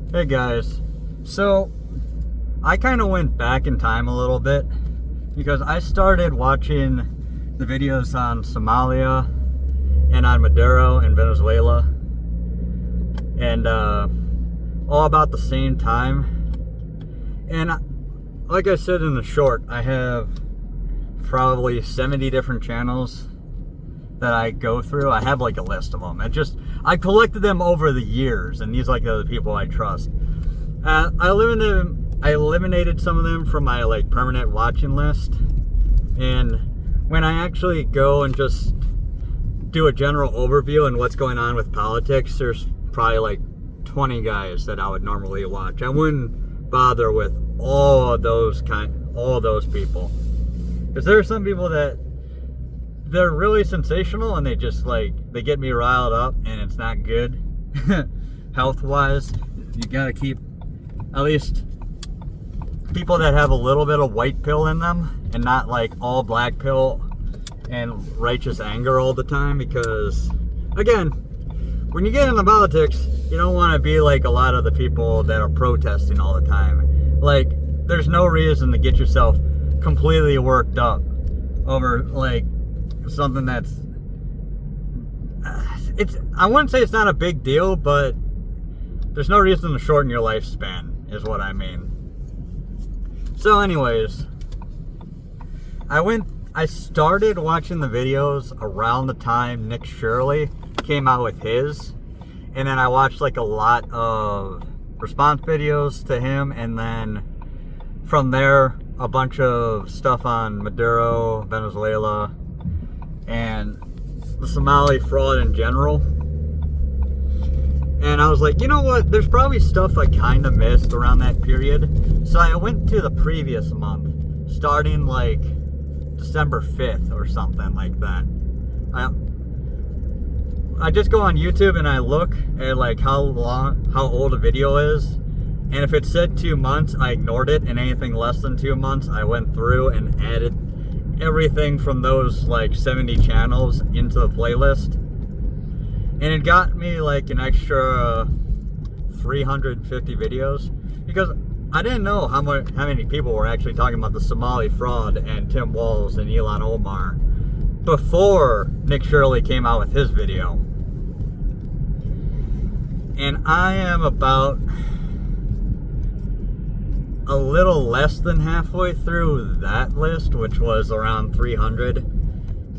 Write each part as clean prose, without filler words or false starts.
Hey guys, so I kind of went back in time a little bit because I started watching the videos on Somalia and on Maduro and Venezuela and all about the same time. And like I said in the short, I have probably 70 different channels that I go through. I have like a list of them. I collected them over the years, and these are the people I trust. I eliminated some of them from my permanent watching list, and when I actually go and just do a general overview on what's going on with politics, there's probably 20 guys that I would normally watch. I wouldn't bother with all those people, because there are some people that they're really sensational and they just they get me riled up, and it's not good health wise. You gotta keep at least people that have a little bit of white pill in them and not all black pill and righteous anger all the time, because again, when you get into politics, you don't want to be like a lot of the people that are protesting all the time. There's no reason to get yourself completely worked up over something that's I wouldn't say it's not a big deal, but there's no reason to shorten your lifespan is what I mean. So anyways, I started watching the videos around the time Nick Shirley came out with his, and then I watched a lot of response videos to him, and then from there a bunch of stuff on Maduro, Venezuela, and the Somali fraud in general. And I was like, you know what, there's probably stuff I kind of missed around that period. So I went to the previous month, starting December 5th or something like that. I just go on YouTube and I look at how old a video is. And if it said 2 months, I ignored it. And anything less than 2 months, I went through and added everything from those 70 channels into the playlist, and it got me an extra 350 videos, because I didn't know how many people were actually talking about the Somali fraud and Tim Walz and Elon Omar before Nick Shirley came out with his video. And I am about a little less than halfway through that list, which was around 300.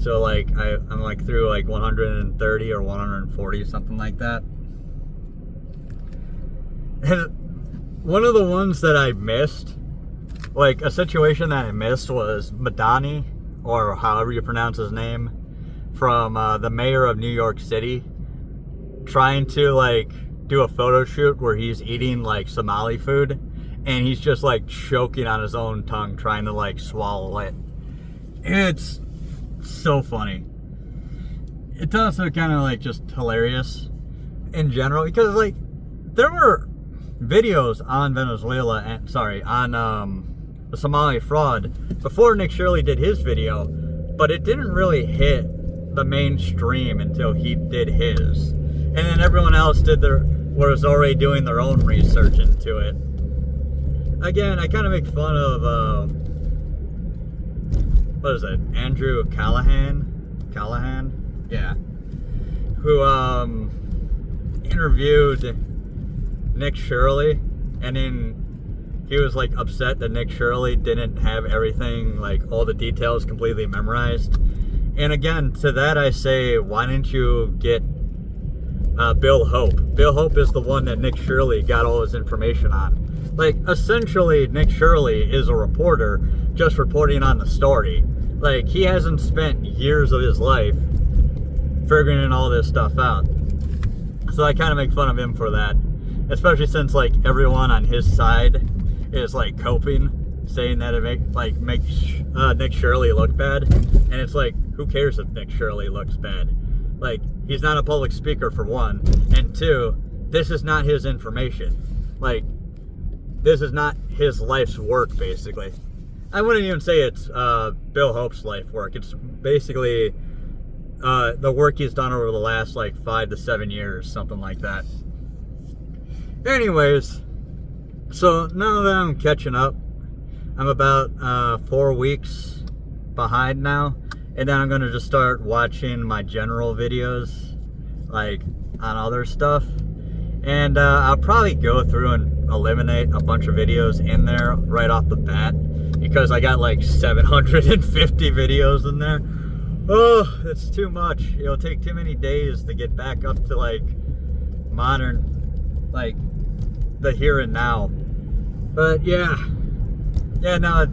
So I'm through 130 or 140, something like that. And one of the ones that I missed, a situation that I missed, was Madani, or however you pronounce his name, from the mayor of New York City, trying to do a photo shoot where he's eating Somali food. And he's just choking on his own tongue, trying to swallow it. It's so funny. It's also kind of just hilarious in general, because there were videos on Venezuela and on the Somali fraud before Nick Shirley did his video, but it didn't really hit the mainstream until he did his, and then everyone else was already doing their own research into it. Again, I kind of make fun of, what is it, Andrew Callahan? Yeah. Who, interviewed Nick Shirley, and then he was, upset that Nick Shirley didn't have everything, all the details completely memorized. And again, to that I say, why didn't you get, Bill Hope? Bill Hope is the one that Nick Shirley got all his information on. Essentially, Nick Shirley is a reporter just reporting on the story. He hasn't spent years of his life figuring all this stuff out. So I kind of make fun of him for that. Especially since, everyone on his side is, coping, saying that it makes Nick Shirley look bad. And it's who cares if Nick Shirley looks bad? He's not a public speaker, for one. And two, this is not his information. This is not his life's work, basically. I wouldn't even say it's Bill Hope's life work. It's basically the work he's done over the last 5 to 7 years, something like that. Anyways, so now that I'm catching up, I'm about 4 weeks behind now, and then I'm gonna just start watching my general videos, like on other stuff, and I'll probably go through and eliminate a bunch of videos in there right off the bat, because I got like 750 videos in there. Oh, that's too much. It'll take too many days to get back up to like modern, like the here and now. But yeah, no,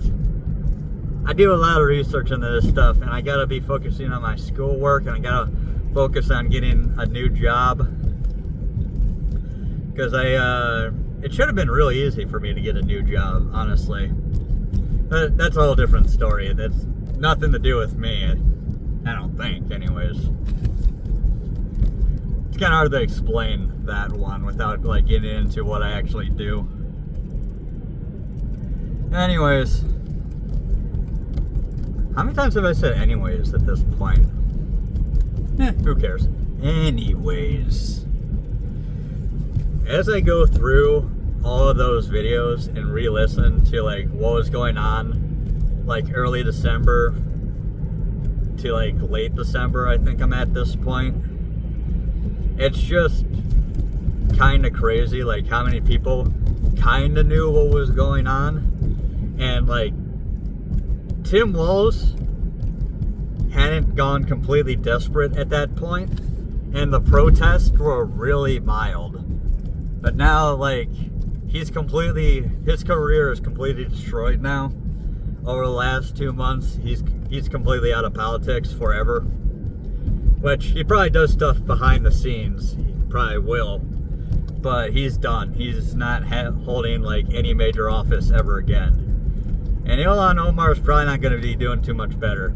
I do a lot of research into this stuff, and I gotta be focusing on my schoolwork, and I gotta focus on getting a new job, because it should have been really easy for me to get a new job, honestly. But that's a whole different story. That's nothing to do with me, I don't think, anyways. It's kind of hard to explain that one without like getting into what I actually do. Anyways, how many times have I said anyways at this point? Who cares? Anyways, as I go through all of those videos and re-listen to like what was going on like early December to like late December, I think I'm at this point, it's just kind of crazy like how many people kind of knew what was going on. And like Tim Walz hadn't gone completely desperate at that point, and the protests were really mild. But now like his career is completely destroyed now. Over the last 2 months, he's completely out of politics forever. Which he probably does stuff behind the scenes. He probably will. But he's done. He's not holding like any major office ever again. And Ilhan Omar's probably not going to be doing too much better.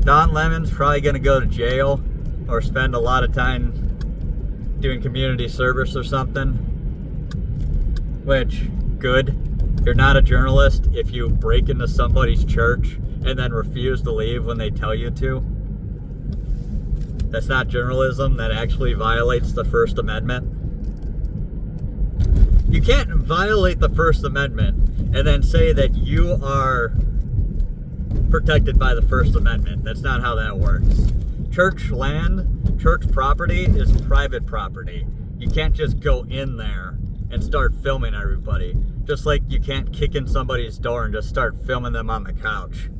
Don Lemon's probably going to go to jail or spend a lot of time doing community service or something. Which, good. You're not a journalist if you break into somebody's church and then refuse to leave when they tell you to. That's not journalism. That actually violates the First Amendment. You can't violate the First Amendment and then say that you are protected by the First Amendment. That's not how that works. Church land, church property is private property. You can't just go in there and start filming everybody. Just like you can't kick in somebody's door and just start filming them on the couch.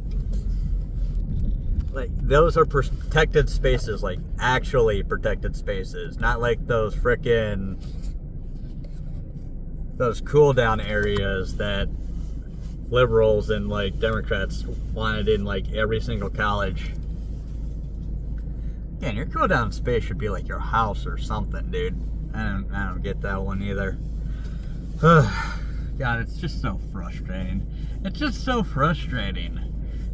Like, those are protected spaces, like actually protected spaces. Not like those frickin' those cool down areas that liberals and like Democrats wanted in like every single college. Yeah, and your cool down space should be like your house or something, dude. I don't get that one either. God, it's just so frustrating. It's just so frustrating.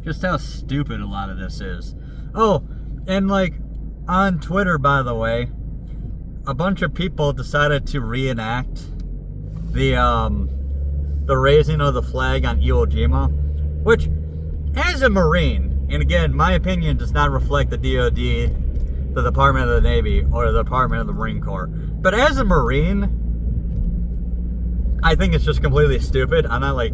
Just how stupid a lot of this is. Oh, and like on Twitter, by the way, a bunch of people decided to reenact the raising of the flag on Iwo Jima, which, as a Marine, and again, my opinion does not reflect the DoD, the Department of the Navy, or the Department of the Marine Corps, but as a Marine, I think it's just completely stupid. I'm not like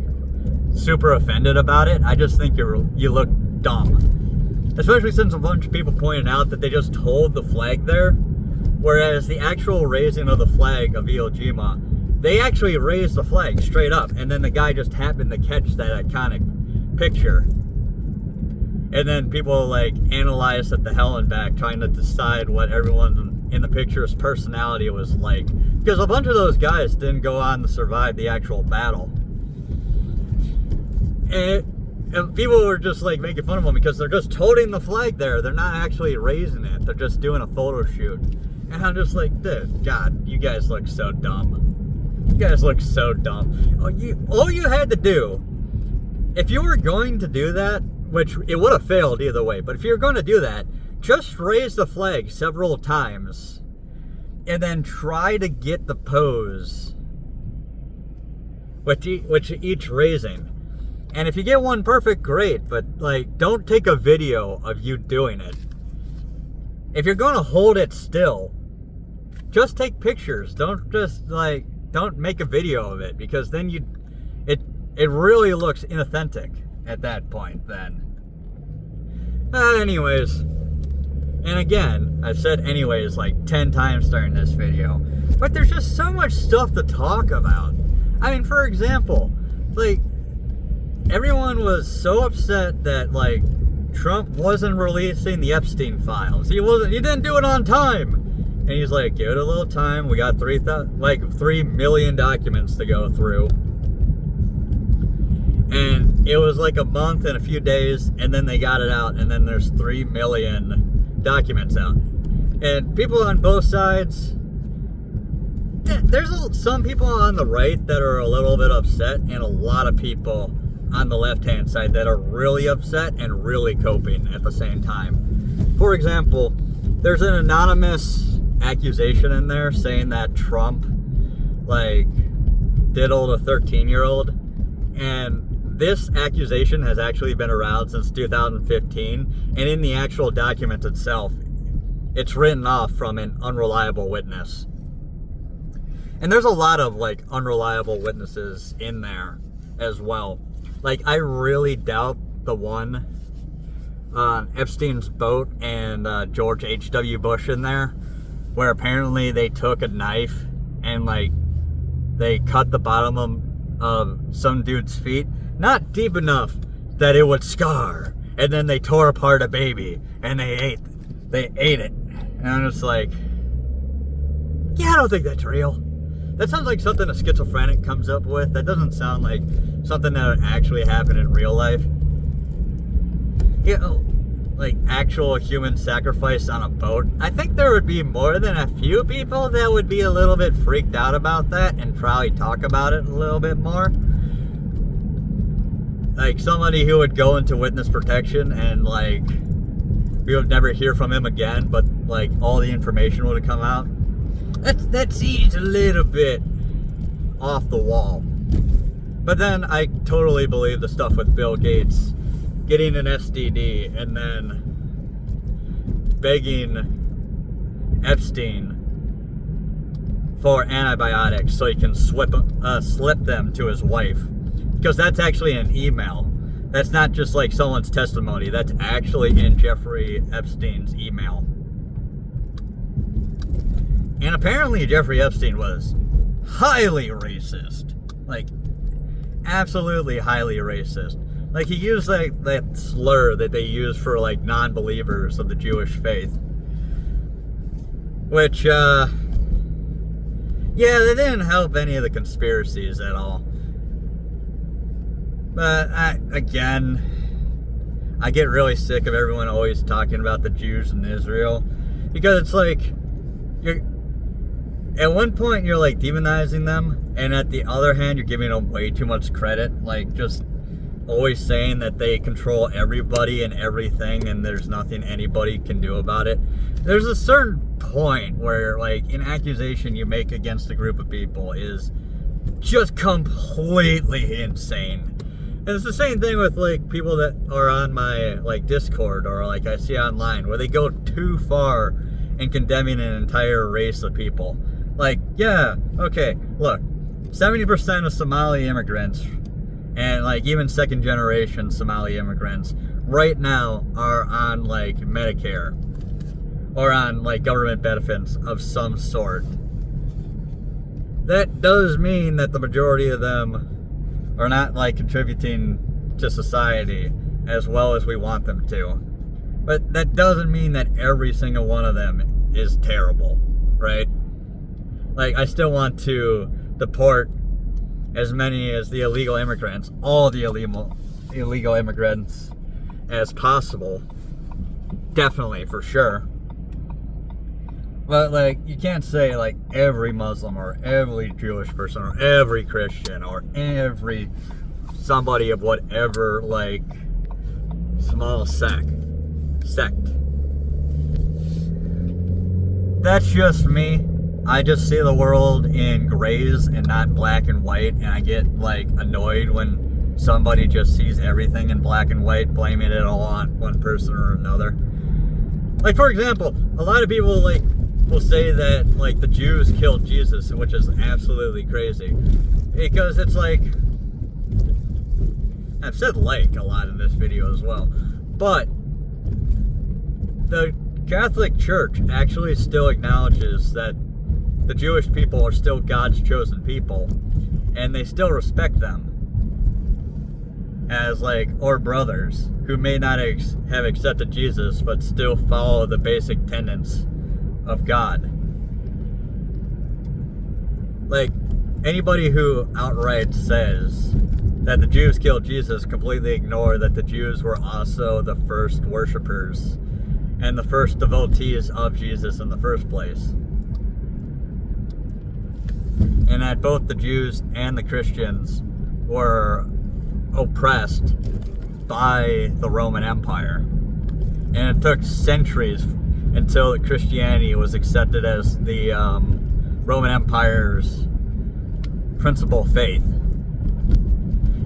super offended about it. I just think you look dumb, especially since a bunch of people pointed out that they just hold the flag there, whereas the actual raising of the flag of Iwo Jima, they actually raised the flag straight up, and then the guy just happened to catch that iconic picture. And then people like analyzed it the hell and back, trying to decide what everyone in the picture's personality was like. Because a bunch of those guys didn't go on to survive the actual battle. And people were just like making fun of them because they're just holding the flag there. They're not actually raising it. They're just doing a photo shoot. And I'm just like, dude, God, you guys look so dumb. You guys look so dumb. All you had to do, if you were going to do that, which it would have failed either way, but if you're going to do that, just raise the flag several times and then try to get the pose which each raising. And if you get one perfect, great, but like, don't take a video of you doing it. If you're going to hold it still, just take pictures. Don't just don't make a video of it, because then it really looks inauthentic at that point then. Anyways, and again, I've said anyways like 10 times during this video, but there's just so much stuff to talk about. I mean, for example, like, everyone was so upset that like Trump wasn't releasing the Epstein files. He didn't do it on time. And he's like, give it a little time. We got 3 million documents to go through. And it was like a month and a few days, and then they got it out, and then there's 3 million documents out. And people on both sides, there's some people on the right that are a little bit upset, and a lot of people on the left-hand side that are really upset and really coping at the same time. For example, there's an anonymous accusation in there saying that Trump like diddled a 13-year-old, and this accusation has actually been around since 2015, and in the actual document itself, it's written off from an unreliable witness. And there's a lot of like unreliable witnesses in there as well. Like, I really doubt the one on Epstein's boat and George H.W. Bush in there, where apparently they took a knife and like they cut the bottom of some dude's feet, not deep enough that it would scar, and then they tore apart a baby and they ate it. And I'm just like, yeah, I don't think that's real. That sounds like something a schizophrenic comes up with. That doesn't sound like something that would actually happen in real life. You know, like actual human sacrifice on a boat. I think there would be more than a few people that would be a little bit freaked out about that and probably talk about it a little bit more. Like somebody who would go into witness protection and like we would never hear from him again, but like all the information would have come out. That seems a little bit off the wall. But then I totally believe the stuff with Bill Gates getting an STD and then begging Epstein for antibiotics so he can slip them to his wife. Because that's actually an email. That's not just like someone's testimony. That's actually in Jeffrey Epstein's email. And apparently Jeffrey Epstein was highly racist. Like, absolutely highly racist. Like, he used like that slur that they use for like non-believers of the Jewish faith. Which, yeah, that didn't help any of the conspiracies at all. But, again, I get really sick of everyone always talking about the Jews in Israel. Because it's like, at one point you're like demonizing them, and at the other hand you're giving them way too much credit, like just always saying that they control everybody and everything and there's nothing anybody can do about it. There's a certain point where like an accusation you make against a group of people is just completely insane. And it's the same thing with like people that are on my like Discord or like I see online, where they go too far in condemning an entire race of people. Like, yeah, okay, look, 70% of Somali immigrants, and like even second generation Somali immigrants, right now are on like Medicare, or on like government benefits of some sort. That does mean that the majority of them are not like contributing to society as well as we want them to. But that doesn't mean that every single one of them is terrible, right? Like, I still want to deport as many as the illegal immigrants, all the illegal immigrants as possible. Definitely, for sure. But, like, you can't say, like, every Muslim or every Jewish person or every Christian or every somebody of whatever, like, small sect. That's just me. I just see the world in grays and not black and white, and I get like annoyed when somebody just sees everything in black and white, blaming it all on one person or another. Like, for example, a lot of people like will say that, like, the Jews killed Jesus, which is absolutely crazy. Because it's like, I've said like a lot in this video as well, but the Catholic Church actually still acknowledges that the Jewish people are still God's chosen people, and they still respect them as, like, our brothers who may not have accepted Jesus, but still follow the basic tenets of God. Like, anybody who outright says that the Jews killed Jesus completely ignore that the Jews were also the first worshipers and the first devotees of Jesus in the first place. And that both the Jews and the Christians were oppressed by the Roman Empire. And it took centuries until Christianity was accepted as the Roman Empire's principal faith.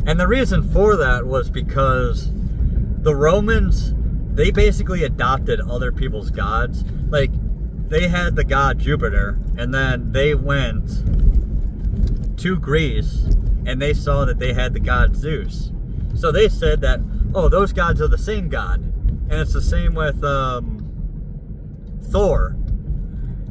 And the reason for that was because the Romans, they basically adopted other people's gods. Like, they had the god Jupiter, and then they went to Greece, and they saw that they had the god Zeus. So they said that, oh, those gods are the same god. And it's the same with Thor.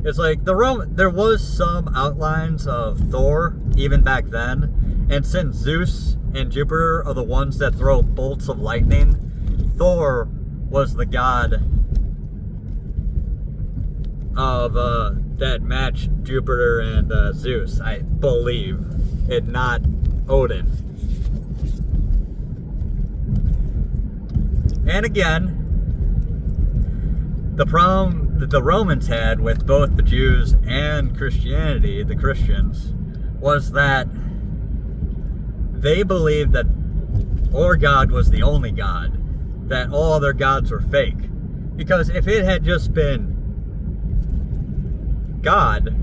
It's like there was some outlines of Thor even back then, and since Zeus and Jupiter are the ones that throw bolts of lightning, Thor was the god of that matched Jupiter and Zeus, I believe, and not Odin. And again, the problem that the Romans had with both the Jews and Christianity, the Christians, was that they believed that our God was the only God, that all other gods were fake. Because if it had just been God,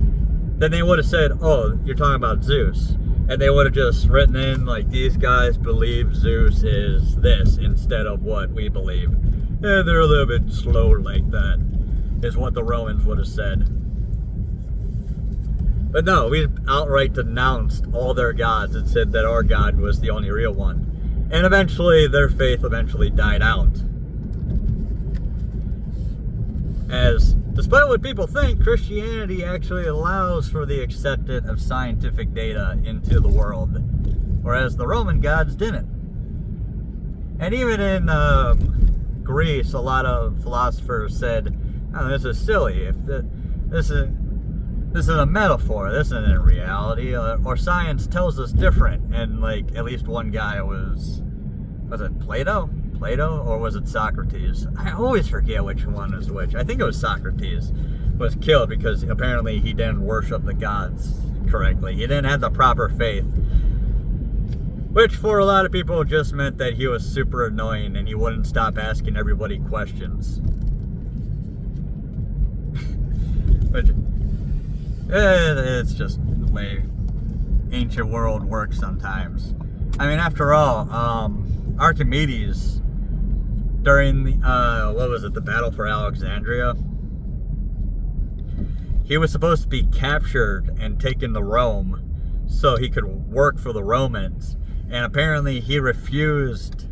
then they would have said, oh, you're talking about Zeus. And they would have just written in, like, these guys believe Zeus is this instead of what we believe. Yeah, they're a little bit slower like that, is what the Romans would have said. But no, we outright denounced all their gods and said that our God was the only real one. And eventually, their faith died out. As, despite what people think, Christianity actually allows for the acceptance of scientific data into the world, whereas the Roman gods didn't. And even in Greece, a lot of philosophers said, oh, this is silly. This is a metaphor. This isn't reality. Or science tells us different. And, like, at least one guy was it Plato? Or was it Socrates? I always forget which one is which. I think it was Socrates was killed because apparently he didn't worship the gods correctly. He didn't have the proper faith. Which for a lot of people just meant that he was super annoying and he wouldn't stop asking everybody questions. Which, it's just the way ancient world works sometimes. I mean, after all, Archimedes, during the, the Battle for Alexandria, he was supposed to be captured and taken to Rome so he could work for the Romans. And apparently he refused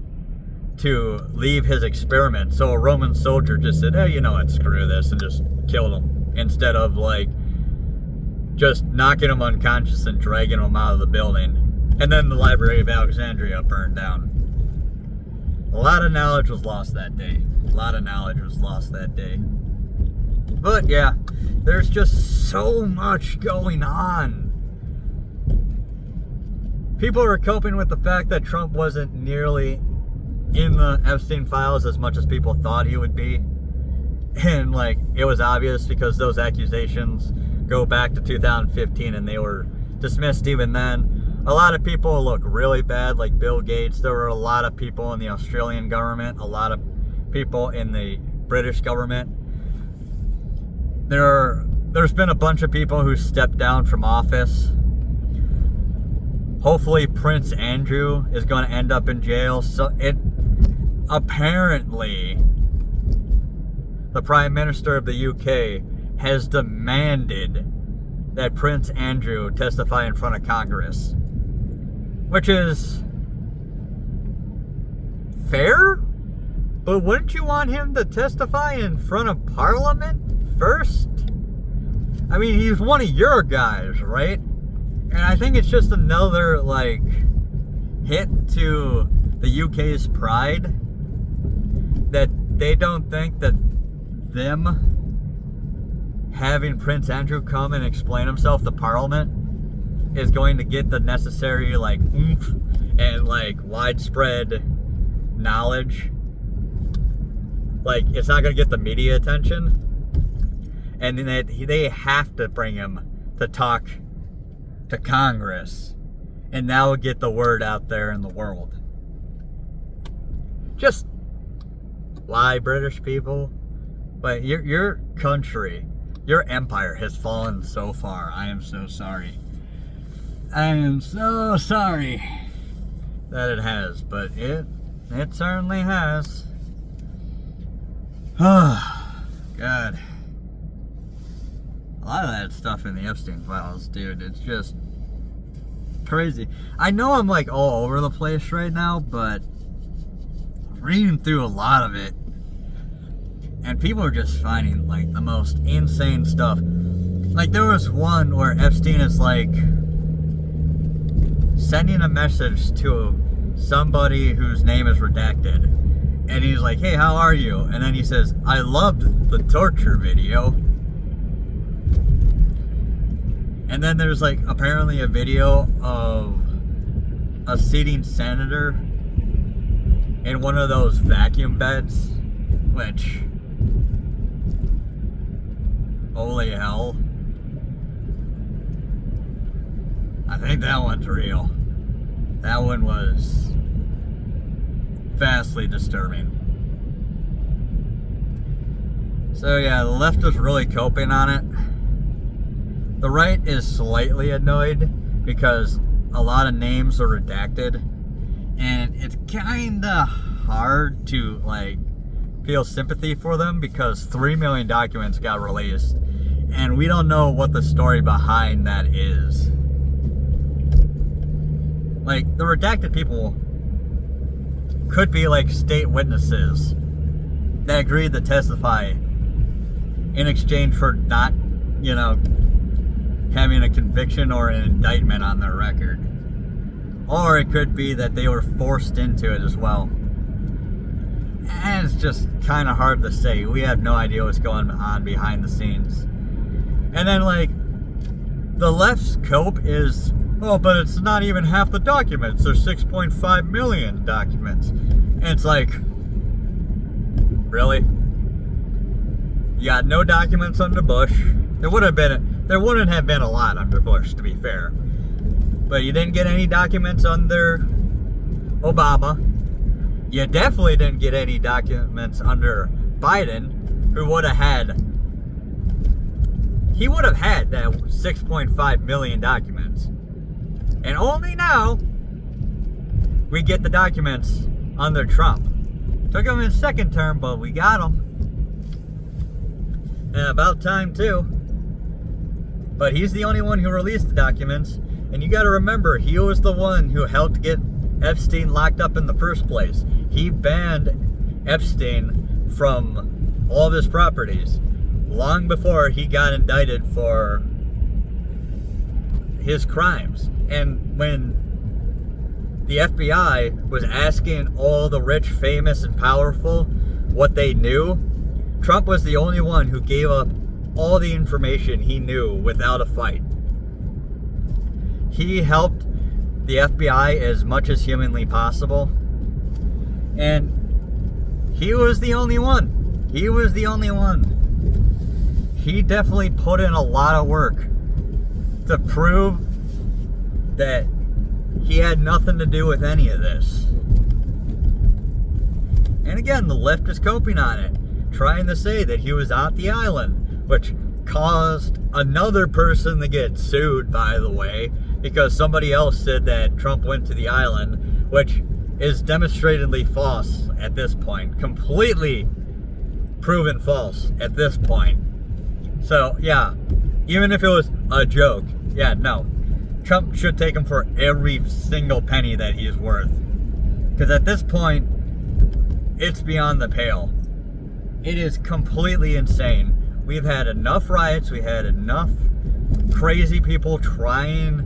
to leave his experiment. So a Roman soldier just said, hey, you know what, screw this, and just killed him. Instead of, like, just knocking him unconscious and dragging him out of the building. And then the Library of Alexandria burned down. A lot of knowledge was lost that day. But yeah, there's just so much going on. People are coping with the fact that Trump wasn't nearly in the Epstein files as much as people thought he would be. And, like, it was obvious because those accusations go back to 2015 and they were dismissed even then. A lot of people look really bad, like Bill Gates. There were a lot of people in the Australian government, a lot of people in the British government. There's been a bunch of people who stepped down from office. Hopefully Prince Andrew is going to end up in jail. So apparently the Prime Minister of the UK has demanded that Prince Andrew testify in front of Congress, which is fair, but wouldn't you want him to testify in front of Parliament first? I mean, he's one of your guys, right? And I think it's just another, like, hit to the UK's pride that they don't think that them having Prince Andrew come and explain himself to Parliament is going to get the necessary, like, oomph and, like, widespread knowledge. Like, it's not going to get the media attention. And then they have to bring him to talk to Congress. And now get the word out there in the world. Just lie, British people. But your country, your empire has fallen so far. I am so sorry. I am so sorry that it has. But it certainly has. Oh, God. A lot of that stuff in the Epstein files, dude, it's just crazy. I know I'm like all over the place right now, but reading through a lot of it, and people are just finding like the most insane stuff. Like there was one where Epstein is like sending a message to somebody whose name is redacted, and he's like, "Hey, how are you?" And then he says, "I loved the torture video." And then there's like apparently a video of a sitting senator in one of those vacuum beds, which, holy hell. I think that one's real. That one was vastly disturbing. So yeah, the left is really coping on it. The right is slightly annoyed because a lot of names are redacted, and it's kinda hard to like feel sympathy for them because 3 million documents got released, and we don't know what the story behind that is. Like, the redacted people could be like state witnesses that agreed to testify in exchange for not, you know, having a conviction or an indictment on their record. Or it could be that they were forced into it as well. And it's just kind of hard to say. We have no idea what's going on behind the scenes. And then, like, the left's cope is, oh, but it's not even half the documents. There's 6.5 million documents. And it's like, really? You got no documents under Bush. There wouldn't have been a lot under Bush, to be fair. But you didn't get any documents under Obama. You definitely didn't get any documents under Biden, who would have had that 6.5 million documents. And only now we get the documents under Trump. Took him his second term, but we got them. And about time too. But he's the only one who released the documents. And you gotta remember, he was the one who helped get Epstein locked up in the first place. He banned Epstein from all of his properties long before he got indicted for his crimes. And when the FBI was asking all the rich, famous, and powerful what they knew, Trump was the only one who gave up all the information he knew without a fight. He helped the FBI as much as humanly possible. And he was the only one. He was the only one. He definitely put in a lot of work to prove that he had nothing to do with any of this. And again, the left is coping on it, trying to say that he was at the island, which caused another person to get sued, by the way, because somebody else said that Trump went to the island, which is demonstratedly false at this point. Completely proven false at this point. So, yeah, even if it was a joke, yeah, no. Trump should take him for every single penny that he's worth. Because at this point, it's beyond the pale. It is completely insane. We've had enough riots. We had enough crazy people trying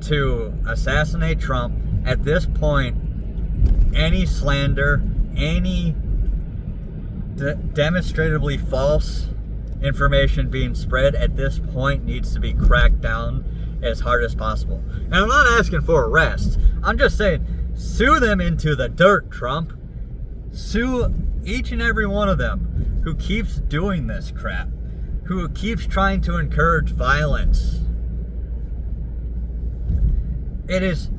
to assassinate Trump. At this point, any slander, any demonstratively false information being spread at this point needs to be cracked down as hard as possible. And I'm not asking for arrest. I'm just saying, sue them into the dirt, Trump. Sue each and every one of them who keeps doing this crap, who keeps trying to encourage violence. It is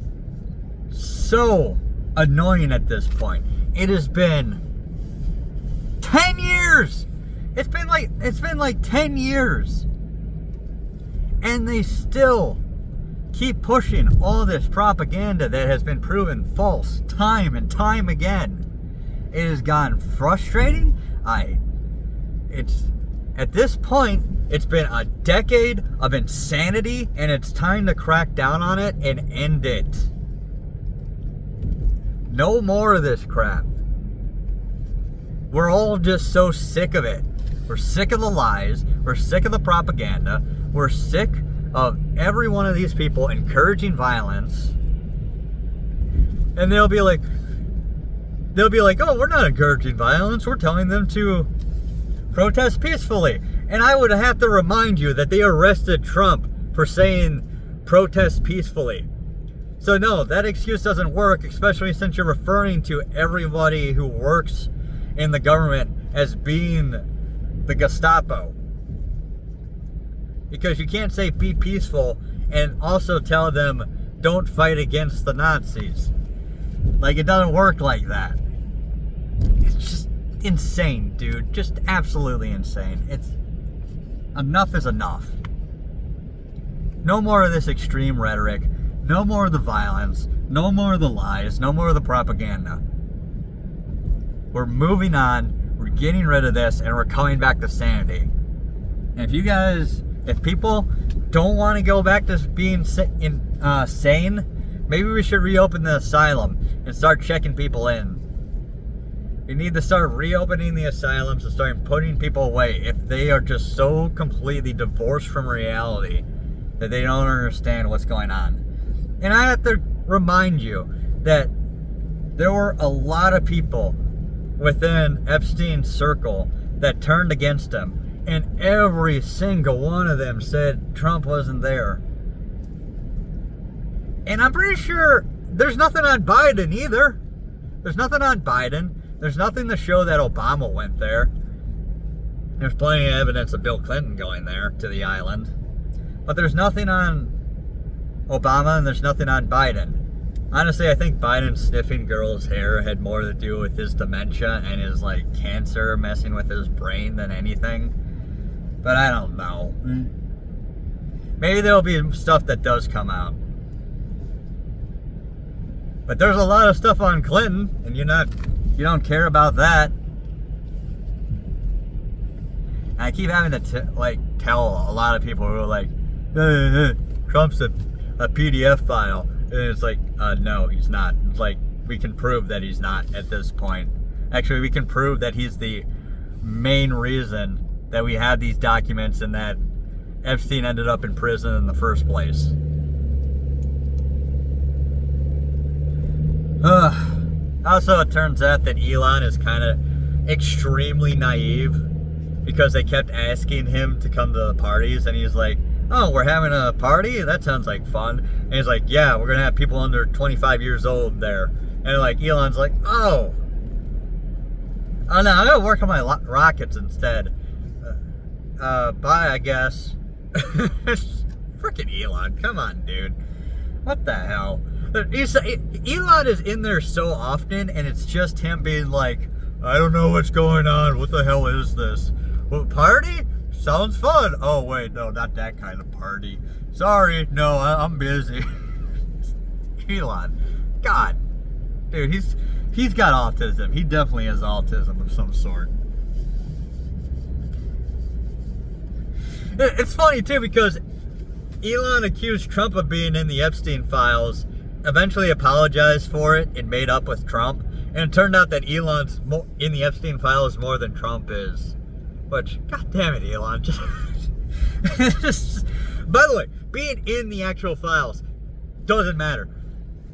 so annoying at this point. It has been 10 years. It's been like 10 years. And they still keep pushing all this propaganda that has been proven false time and time again. It has gotten frustrating. At this point, it's been a decade of insanity, and it's time to crack down on it and end it. No more of this crap. We're all just so sick of it. We're sick of the lies. We're sick of the propaganda. We're sick of every one of these people encouraging violence. And they'll be like, oh, we're not encouraging violence. We're telling them to protest peacefully. And I would have to remind you that they arrested Trump for saying protest peacefully. So no, that excuse doesn't work, especially since you're referring to everybody who works in the government as being the Gestapo. Because you can't say be peaceful and also tell them don't fight against the Nazis. Like, it doesn't work like that. It's just insane, dude. Just absolutely insane. Enough is enough. No more of this extreme rhetoric. No more of the violence. No more of the lies. No more of the propaganda. We're moving on. We're getting rid of this, and we're coming back to sanity. And if people don't want to go back to being sane, maybe we should reopen the asylum and start checking people in. We need to start reopening the asylums and start putting people away if they are just so completely divorced from reality that they don't understand what's going on. And I have to remind you that there were a lot of people within Epstein's circle that turned against him, and every single one of them said Trump wasn't there. And I'm pretty sure there's nothing on Biden either. There's nothing on Biden. There's nothing to show that Obama went there. There's plenty of evidence of Bill Clinton going there to the island. But there's nothing on Obama, and there's nothing on Biden. Honestly, I think Biden sniffing girls' hair had more to do with his dementia and his, cancer messing with his brain than anything. But I don't know. Maybe there'll be stuff that does come out. But there's a lot of stuff on Clinton, and you don't care about that. And I keep having to tell a lot of people who are like, Trump's a PDF file. And it's like, no, he's not. It's like, we can prove that he's not at this point. Actually, we can prove that he's the main reason that we have these documents and that Epstein ended up in prison in the first place. Also, it turns out that Elon is kind of extremely naive because they kept asking him to come to the parties, and he's like, oh, we're having a party? That sounds like fun. And he's like, yeah, we're going to have people under 25 years old there. And Elon's like, oh no, I'm going to work on my rockets instead. Bye, I guess. Freaking Elon, come on, dude. What the hell? Elon is in there so often, and it's just him being like, I don't know what's going on. What the hell is this? What, party? Sounds fun. Oh, wait, no, not that kind of party. Sorry, no, I'm busy. Elon, God. Dude, he's got autism. He definitely has autism of some sort. It's funny too because Elon accused Trump of being in the Epstein files, eventually apologized for it and made up with Trump, and it turned out that Elon's in the Epstein files more than Trump is. Which, god damn it, Elon. Just, by the way, being in the actual files doesn't matter.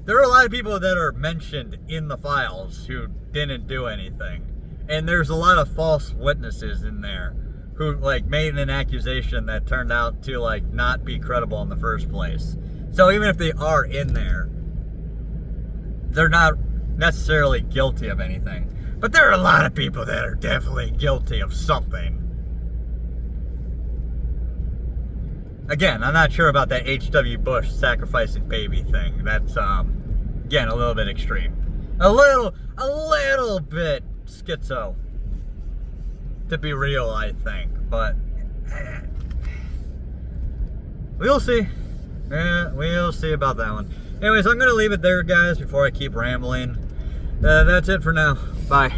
There are a lot of people that are mentioned in the files who didn't do anything. And there's a lot of false witnesses in there who like made an accusation that turned out to like not be credible in the first place. So even if they are in there, they're not necessarily guilty of anything. But there are a lot of people that are definitely guilty of something. Again, I'm not sure about that H.W. Bush sacrificing baby thing. That's again a little bit extreme. A little bit schizo. To be real, I think, but we'll see. We'll see about that one. Anyways, I'm gonna leave it there, guys, before I keep rambling. That's it for now. Bye.